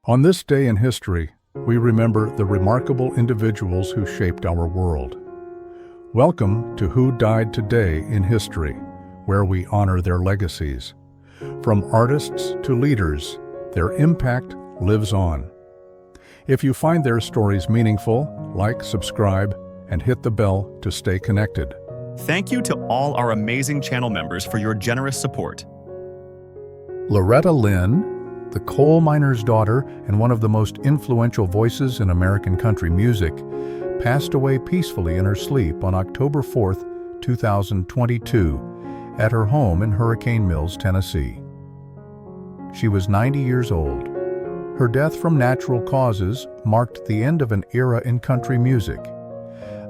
On this day in history, we remember the remarkable individuals who shaped our world. Welcome to Who Died Today in History, where we honor their legacies. From artists to leaders, their impact lives on. If you find their stories meaningful, like, subscribe, and hit the bell to stay connected. Thank you to all our amazing channel members for your generous support. Loretta Lynn, the coal miner's daughter and one of the most influential voices in American country music, passed away peacefully in her sleep on October 4, 2022, at her home in Hurricane Mills, Tennessee. She was 90 years old. Her death from natural causes marked the end of an era in country music,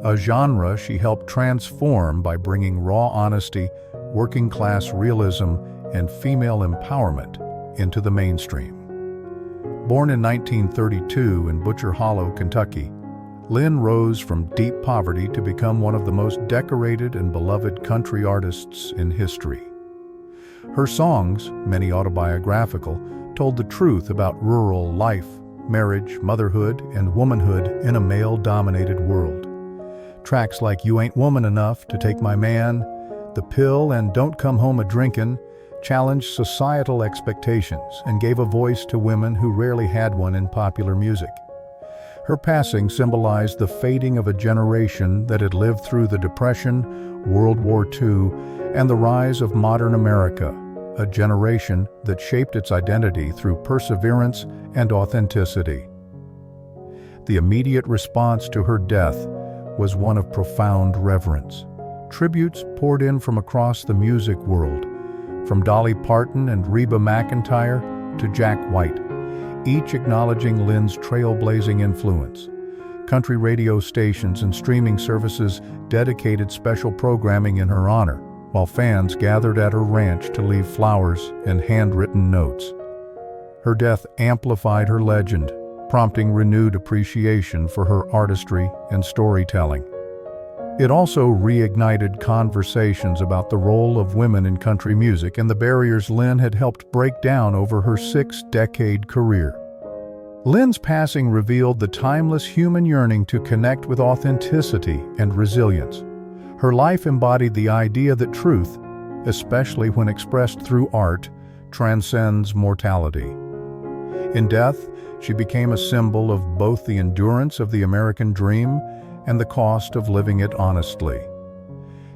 a genre she helped transform by bringing raw honesty, working-class realism, and female empowerment into the mainstream. Born in 1932 in Butcher Hollow, Kentucky, Lynn rose from deep poverty to become one of the most decorated and beloved country artists in history. Her songs, many autobiographical, told the truth about rural life, marriage, motherhood, and womanhood in a male-dominated world. Tracks like You Ain't Woman Enough to Take My Man, The Pill, and Don't Come Home a-Drinkin' challenged societal expectations and gave a voice to women who rarely had one in popular music. Her passing symbolized the fading of a generation that had lived through the Depression, World War II, and the rise of modern America, a generation that shaped its identity through perseverance and authenticity. The immediate response to her death was one of profound reverence. Tributes poured in from across the music world, from Dolly Parton and Reba McEntire to Jack White, each acknowledging Lynn's trailblazing influence. Country radio stations and streaming services dedicated special programming in her honor, while fans gathered at her ranch to leave flowers and handwritten notes. Her death amplified her legend, prompting renewed appreciation for her artistry and storytelling. It also reignited conversations about the role of women in country music and the barriers Lynn had helped break down over her 6-decade career. Lynn's passing revealed the timeless human yearning to connect with authenticity and resilience. Her life embodied the idea that truth, especially when expressed through art, transcends mortality. In death, she became a symbol of both the endurance of the American dream and the cost of living it honestly.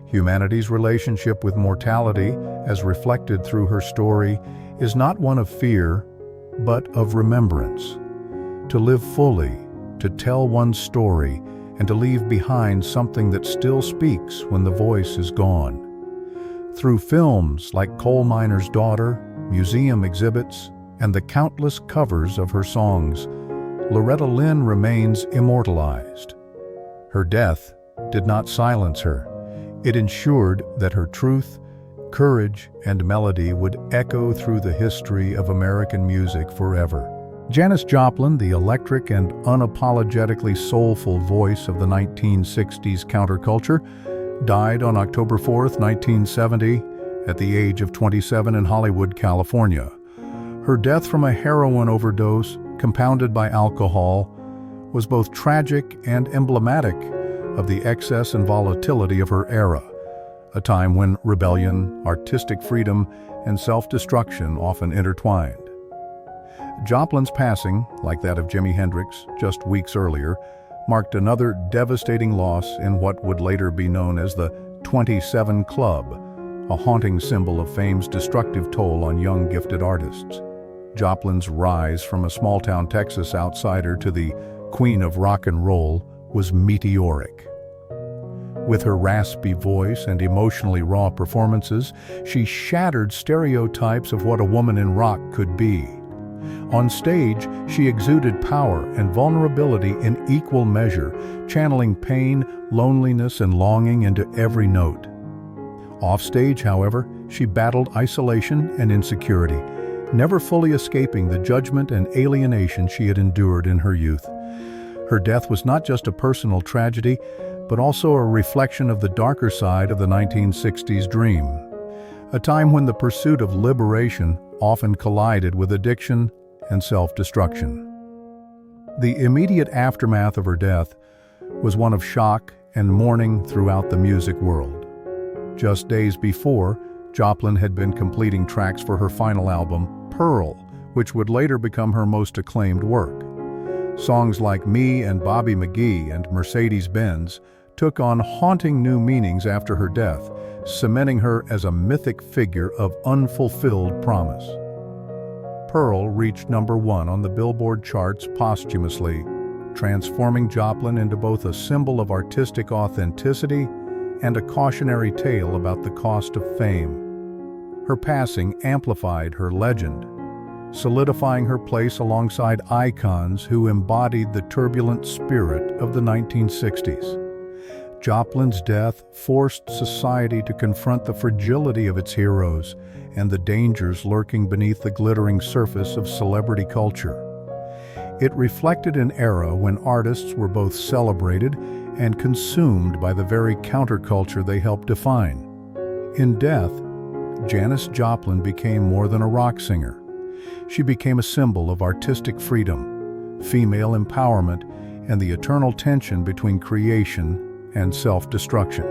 Humanity's relationship with mortality, as reflected through her story, is not one of fear, but of remembrance. To live fully, to tell one's story, and to leave behind something that still speaks when the voice is gone. Through films like Coal Miner's Daughter, museum exhibits, and the countless covers of her songs, Loretta Lynn remains immortalized. Her death did not silence her. It ensured that her truth, courage, and melody would echo through the history of American music forever. Janis Joplin, the electric and unapologetically soulful voice of the 1960s counterculture, died on October 4, 1970, at the age of 27 in Hollywood, California. Her death from a heroin overdose, compounded by alcohol, was both tragic and emblematic of the excess and volatility of her era, a time when rebellion, artistic freedom, and self-destruction often intertwined. Joplin's passing, like that of Jimi Hendrix just weeks earlier, marked another devastating loss in what would later be known as the 27 Club, a haunting symbol of fame's destructive toll on young gifted artists. Joplin's rise from a small-town Texas outsider to the Queen of Rock and Roll was meteoric. With her raspy voice and emotionally raw performances, she shattered stereotypes of what a woman in rock could be. On stage, she exuded power and vulnerability in equal measure, channeling pain, loneliness, and longing into every note. Offstage, however, she battled isolation and insecurity, never fully escaping the judgment and alienation she had endured in her youth. Her death was not just a personal tragedy, but also a reflection of the darker side of the 1960s dream, a time when the pursuit of liberation often collided with addiction and self-destruction. The immediate aftermath of her death was one of shock and mourning throughout the music world. Just days before, Joplin had been completing tracks for her final album, Pearl, which would later become her most acclaimed work. Songs like Me and Bobby McGee and Mercedes-Benz took on haunting new meanings after her death, cementing her as a mythic figure of unfulfilled promise. Pearl reached #1 on the Billboard charts posthumously, transforming Joplin into both a symbol of artistic authenticity and a cautionary tale about the cost of fame. Her passing amplified her legend, solidifying her place alongside icons who embodied the turbulent spirit of the 1960s. Joplin's death forced society to confront the fragility of its heroes and the dangers lurking beneath the glittering surface of celebrity culture. It reflected an era when artists were both celebrated and consumed by the very counterculture they helped define. In death, Janis Joplin became more than a rock singer. She became a symbol of artistic freedom, female empowerment, and the eternal tension between creation and self-destruction.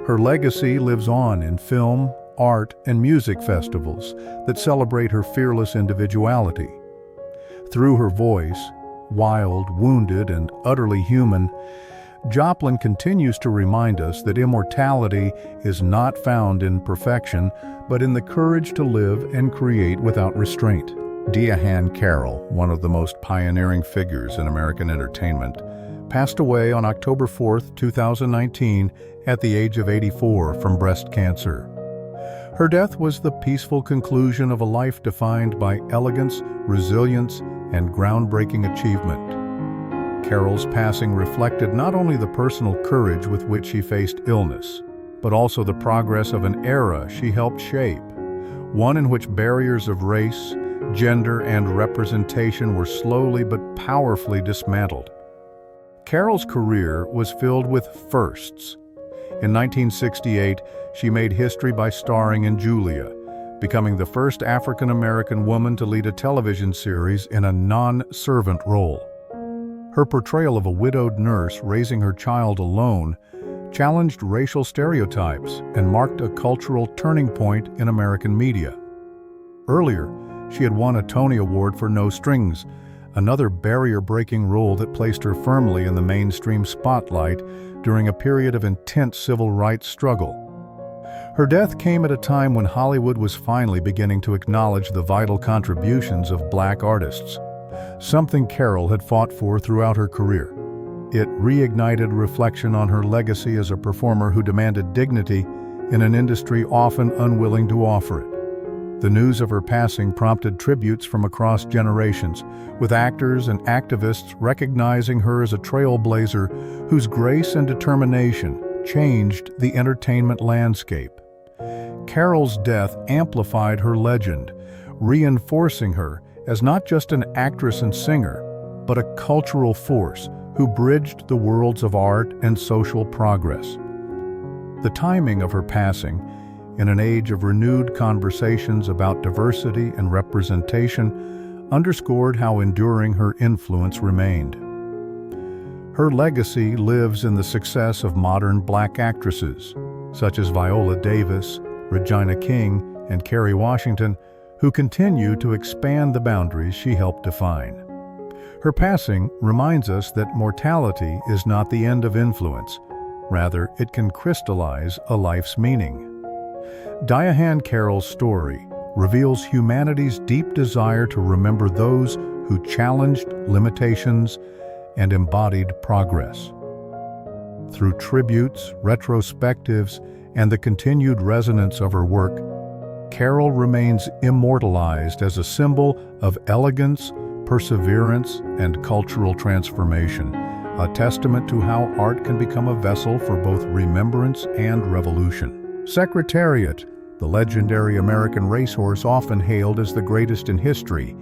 Her legacy lives on in film, art, and music festivals that celebrate her fearless individuality. Through her voice, wild, wounded, and utterly human, Joplin continues to remind us that immortality is not found in perfection, but in the courage to live and create without restraint. Diahann Carroll, one of the most pioneering figures in American entertainment, passed away on October 4, 2019, at the age of 84 from breast cancer. Her death was the peaceful conclusion of a life defined by elegance, resilience, and groundbreaking achievement. Carroll's passing reflected not only the personal courage with which she faced illness, but also the progress of an era she helped shape, one in which barriers of race, gender, and representation were slowly but powerfully dismantled. Carroll's career was filled with firsts. In 1968, she made history by starring in Julia, becoming the first African-American woman to lead a television series in a non-servant role. Her portrayal of a widowed nurse raising her child alone challenged racial stereotypes and marked a cultural turning point in American media. Earlier, she had won a Tony Award for No Strings, another barrier-breaking role that placed her firmly in the mainstream spotlight during a period of intense civil rights struggle. Her death came at a time when Hollywood was finally beginning to acknowledge the vital contributions of Black artists, something Carroll had fought for throughout her career. It reignited reflection on her legacy as a performer who demanded dignity in an industry often unwilling to offer it. The news of her passing prompted tributes from across generations, with actors and activists recognizing her as a trailblazer whose grace and determination changed the entertainment landscape. Carroll's death amplified her legend, reinforcing her as not just an actress and singer, but a cultural force who bridged the worlds of art and social progress. The timing of her passing, in an age of renewed conversations about diversity and representation, underscored how enduring her influence remained. Her legacy lives in the success of modern Black actresses, such as Viola Davis, Regina King, and Kerry Washington, who continue to expand the boundaries she helped define. Her passing reminds us that mortality is not the end of influence. Rather, it can crystallize a life's meaning. Diahann Carroll's story reveals humanity's deep desire to remember those who challenged limitations and embodied progress. Through tributes, retrospectives, and the continued resonance of her work, Carroll remains immortalized as a symbol of elegance, perseverance, and cultural transformation, a testament to how art can become a vessel for both remembrance and revolution. Secretariat, the legendary American racehorse often hailed as the greatest in history,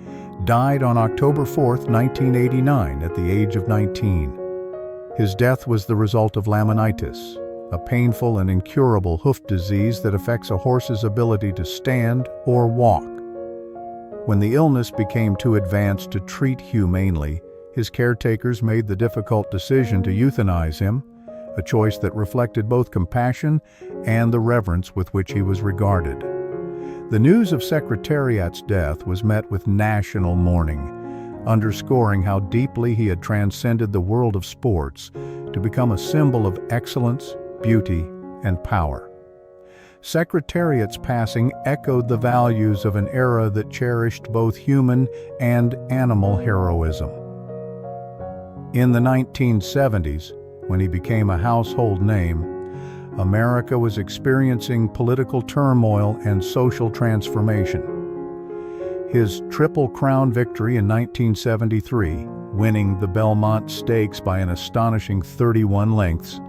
died on October 4, 1989, at the age of 19. His death was the result of laminitis, a painful and incurable hoof disease that affects a horse's ability to stand or walk. When the illness became too advanced to treat humanely, his caretakers made the difficult decision to euthanize him, a choice that reflected both compassion and the reverence with which he was regarded. The news of Secretariat's death was met with national mourning, underscoring how deeply he had transcended the world of sports to become a symbol of excellence, beauty, and power. Secretariat's passing echoed the values of an era that cherished both human and animal heroism. In the 1970s, when he became a household name, America was experiencing political turmoil and social transformation. His Triple Crown victory in 1973, winning the Belmont Stakes by an astonishing 31 lengths,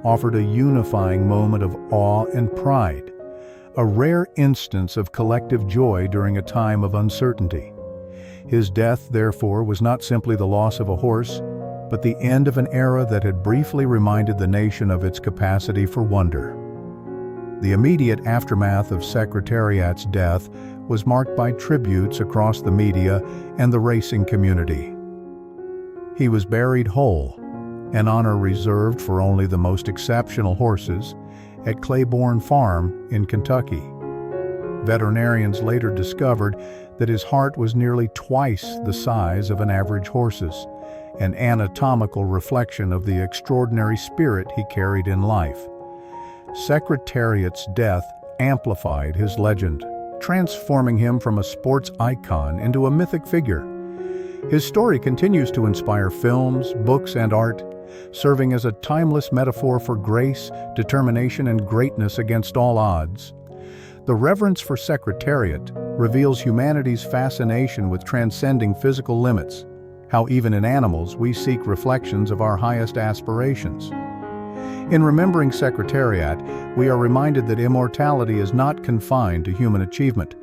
offered a unifying moment of awe and pride, a rare instance of collective joy during a time of uncertainty. His death, therefore, was not simply the loss of a horse, but the end of an era that had briefly reminded the nation of its capacity for wonder. The immediate aftermath of Secretariat's death was marked by tributes across the media and the racing community. He was buried whole, an honor reserved for only the most exceptional horses, at Claiborne Farm in Kentucky. Veterinarians later discovered that his heart was nearly twice the size of an average horse's, an anatomical reflection of the extraordinary spirit he carried in life. Secretariat's death amplified his legend, transforming him from a sports icon into a mythic figure. His story continues to inspire films, books, and art, serving as a timeless metaphor for grace, determination, and greatness against all odds. The reverence for Secretariat reveals humanity's fascination with transcending physical limits, how even in animals we seek reflections of our highest aspirations. In remembering Secretariat, we are reminded that immortality is not confined to human achievement.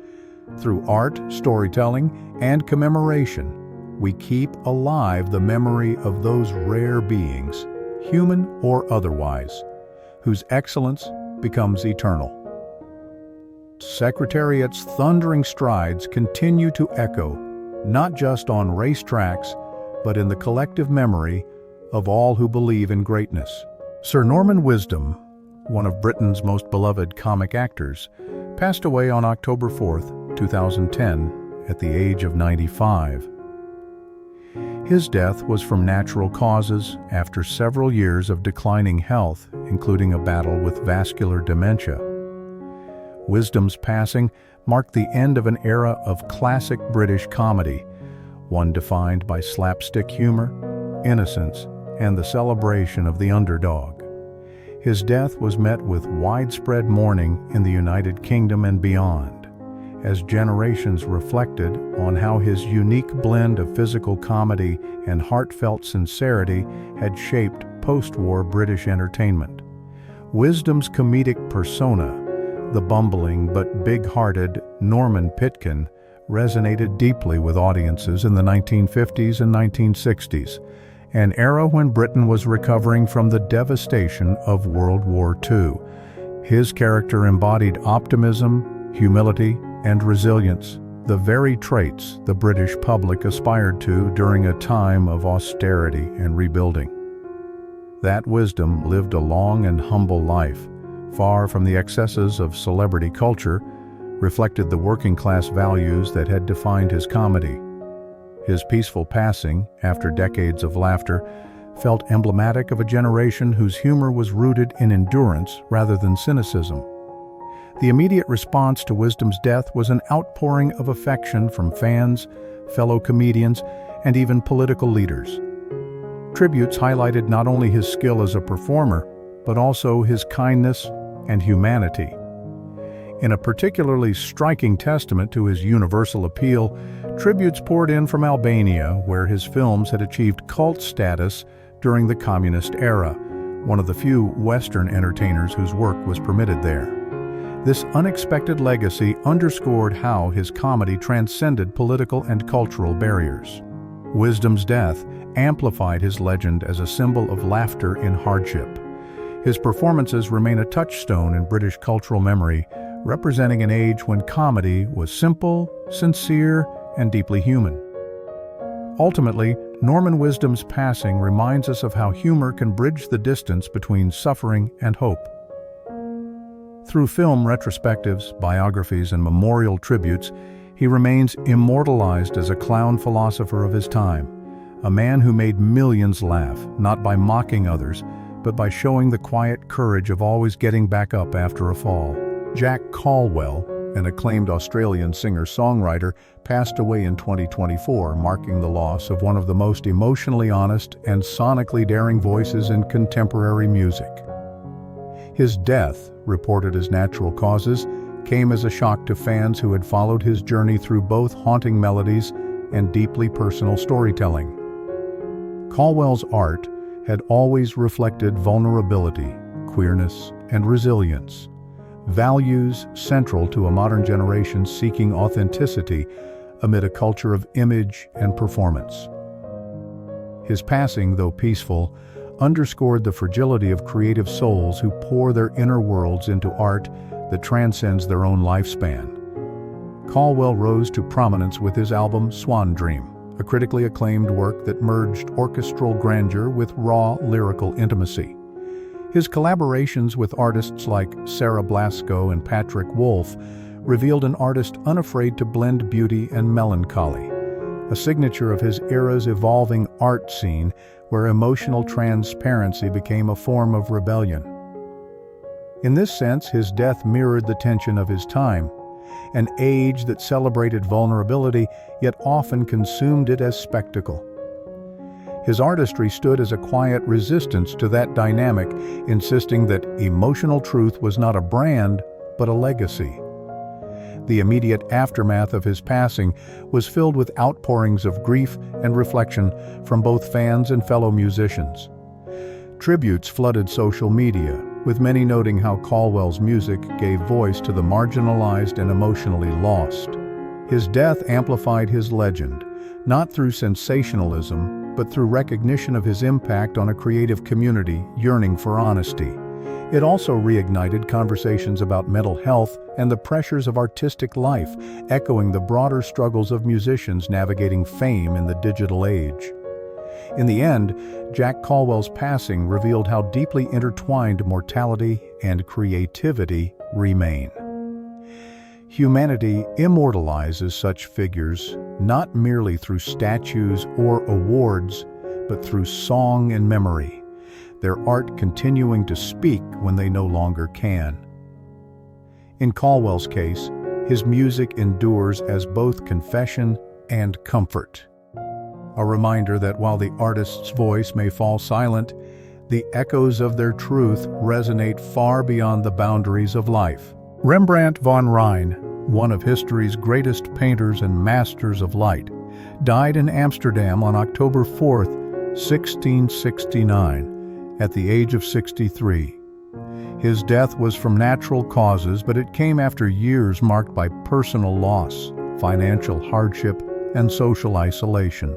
Through art, storytelling, and commemoration, we keep alive the memory of those rare beings, human or otherwise, whose excellence becomes eternal. Secretariat's thundering strides continue to echo, not just on racetracks, but in the collective memory of all who believe in greatness. Sir Norman Wisdom, one of Britain's most beloved comic actors, passed away on October 4, 2010, at the age of 95. His death was from natural causes after several years of declining health, including a battle with vascular dementia. Wisdom's passing marked the end of an era of classic British comedy, one defined by slapstick humor, innocence, and the celebration of the underdog. His death was met with widespread mourning in the United Kingdom and beyond, as generations reflected on how his unique blend of physical comedy and heartfelt sincerity had shaped post-war British entertainment. Wisdom's comedic persona, the bumbling but big-hearted Norman Pitkin, resonated deeply with audiences in the 1950s and 1960s, an era when Britain was recovering from the devastation of World War II. His character embodied optimism, humility, and resilience, the very traits the British public aspired to during a time of austerity and rebuilding. That Wisdom lived a long and humble life, far from the excesses of celebrity culture, reflected the working-class values that had defined his comedy. His peaceful passing, after decades of laughter, felt emblematic of a generation whose humor was rooted in endurance rather than cynicism. The immediate response to Wisdom's death was an outpouring of affection from fans, fellow comedians, and even political leaders. Tributes highlighted not only his skill as a performer, but also his kindness and humanity. In a particularly striking testament to his universal appeal, tributes poured in from Albania, where his films had achieved cult status during the communist era, one of the few Western entertainers whose work was permitted there. This unexpected legacy underscored how his comedy transcended political and cultural barriers. Wisdom's death amplified his legend as a symbol of laughter in hardship. His performances remain a touchstone in British cultural memory, representing an age when comedy was simple, sincere, and deeply human. Ultimately, Norman Wisdom's passing reminds us of how humor can bridge the distance between suffering and hope. Through film retrospectives, biographies, and memorial tributes, he remains immortalized as a clown philosopher of his time, a man who made millions laugh, not by mocking others, but by showing the quiet courage of always getting back up after a fall. Jack Caldwell, an acclaimed Australian singer-songwriter, passed away in 2024, marking the loss of one of the most emotionally honest and sonically daring voices in contemporary music. His death, reported as natural causes, came as a shock to fans who had followed his journey through both haunting melodies and deeply personal storytelling. Caldwell's art had always reflected vulnerability, queerness, and resilience, values central to a modern generation seeking authenticity amid a culture of image and performance. His passing, though peaceful, underscored the fragility of creative souls who pour their inner worlds into art that transcends their own lifespan. Caldwell rose to prominence with his album Swan Dream, a critically acclaimed work that merged orchestral grandeur with raw lyrical intimacy. His collaborations with artists like Sarah Blasko and Patrick Wolf revealed an artist unafraid to blend beauty and melancholy, a signature of his era's evolving art scene where emotional transparency became a form of rebellion. In this sense, his death mirrored the tension of his time, an age that celebrated vulnerability yet often consumed it as spectacle. His artistry stood as a quiet resistance to that dynamic, insisting that emotional truth was not a brand, but a legacy. The immediate aftermath of his passing was filled with outpourings of grief and reflection from both fans and fellow musicians. Tributes flooded social media, with many noting how Caldwell's music gave voice to the marginalized and emotionally lost. His death amplified his legend, not through sensationalism, but through recognition of his impact on a creative community yearning for honesty. It also reignited conversations about mental health and the pressures of artistic life, echoing the broader struggles of musicians navigating fame in the digital age. In the end, Jack Caldwell's passing revealed how deeply intertwined mortality and creativity remain. Humanity immortalizes such figures not merely through statues or awards, but through song and memory, their art continuing to speak when they no longer can. In Caldwell's case, his music endures as both confession and comfort, a reminder that while the artist's voice may fall silent, the echoes of their truth resonate far beyond the boundaries of life. Rembrandt van Rijn, one of history's greatest painters and masters of light, died in Amsterdam on October 4, 1669, at the age of 63. His death was from natural causes, but it came after years marked by personal loss, financial hardship, and social isolation.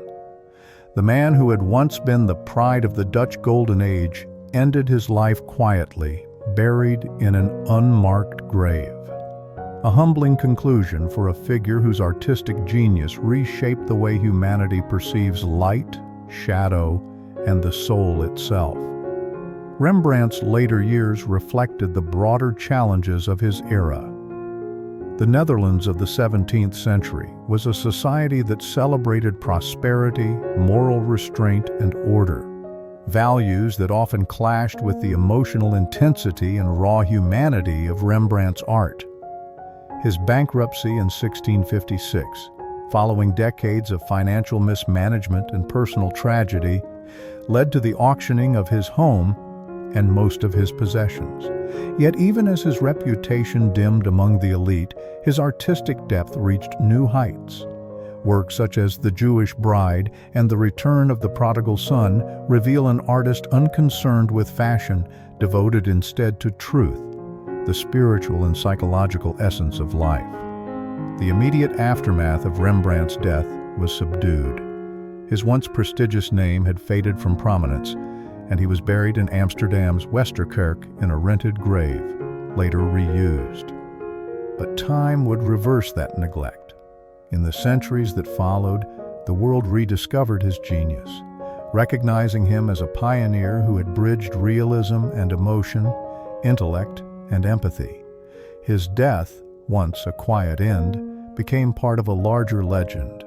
The man who had once been the pride of the Dutch Golden Age ended his life quietly, buried in an unmarked grave. A humbling conclusion for a figure whose artistic genius reshaped the way humanity perceives light, shadow, and the soul itself. Rembrandt's later years reflected the broader challenges of his era. The Netherlands of the 17th century was a society that celebrated prosperity, moral restraint, and order, values that often clashed with the emotional intensity and raw humanity of Rembrandt's art. His bankruptcy in 1656, following decades of financial mismanagement and personal tragedy, led to the auctioning of his home and most of his possessions. Yet even as his reputation dimmed among the elite, his artistic depth reached new heights. Works such as The Jewish Bride and The Return of the Prodigal Son reveal an artist unconcerned with fashion, devoted instead to truth, the spiritual and psychological essence of life. The immediate aftermath of Rembrandt's death was subdued. His once prestigious name had faded from prominence, and he was buried in Amsterdam's Westerkerk in a rented grave, later reused. But time would reverse that neglect. In the centuries that followed, the world rediscovered his genius, recognizing him as a pioneer who had bridged realism and emotion, intellect and empathy. His death, once a quiet end, became part of a larger legend,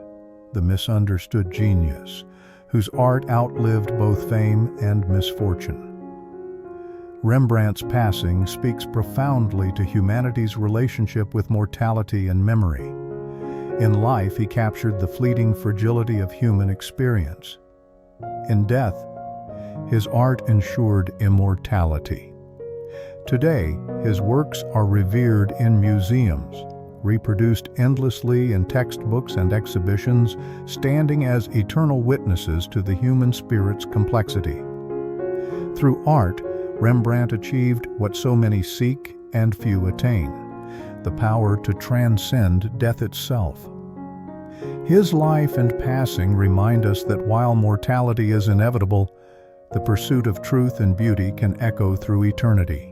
the misunderstood genius, whose art outlived both fame and misfortune. Rembrandt's passing speaks profoundly to humanity's relationship with mortality and memory. In life, he captured the fleeting fragility of human experience. In death, his art ensured immortality. Today, his works are revered in museums, reproduced endlessly in textbooks and exhibitions, standing as eternal witnesses to the human spirit's complexity. Through art, Rembrandt achieved what so many seek and few attain: the power to transcend death itself. His life and passing remind us that while mortality is inevitable, the pursuit of truth and beauty can echo through eternity.